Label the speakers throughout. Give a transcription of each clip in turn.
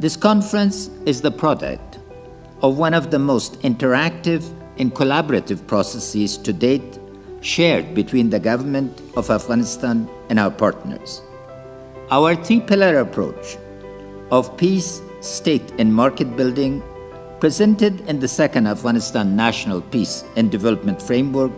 Speaker 1: This conference is the product of one of the most interactive and collaborative processes to date shared between the government of Afghanistan and our partners. Our three-pillar approach of peace, state, and market building, presented in the second Afghanistan National Peace and Development Framework,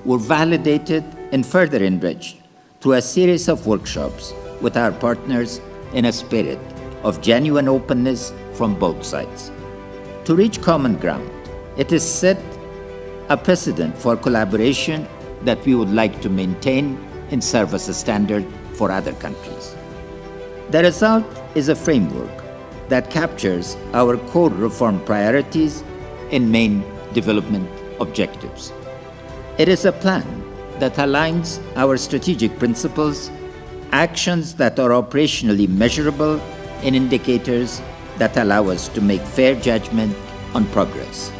Speaker 1: were validated and further enriched through a series of workshops with our partners in a spirit of genuine openness from both sides. To reach common ground, it is set a precedent for collaboration that we would like to maintain and serve as a standard for other countries. The result is a framework that captures our core reform priorities and main development objectives. It is a plan that aligns our strategic principles, actions that are operationally measurable, and indicators that allow us to make fair judgment on progress.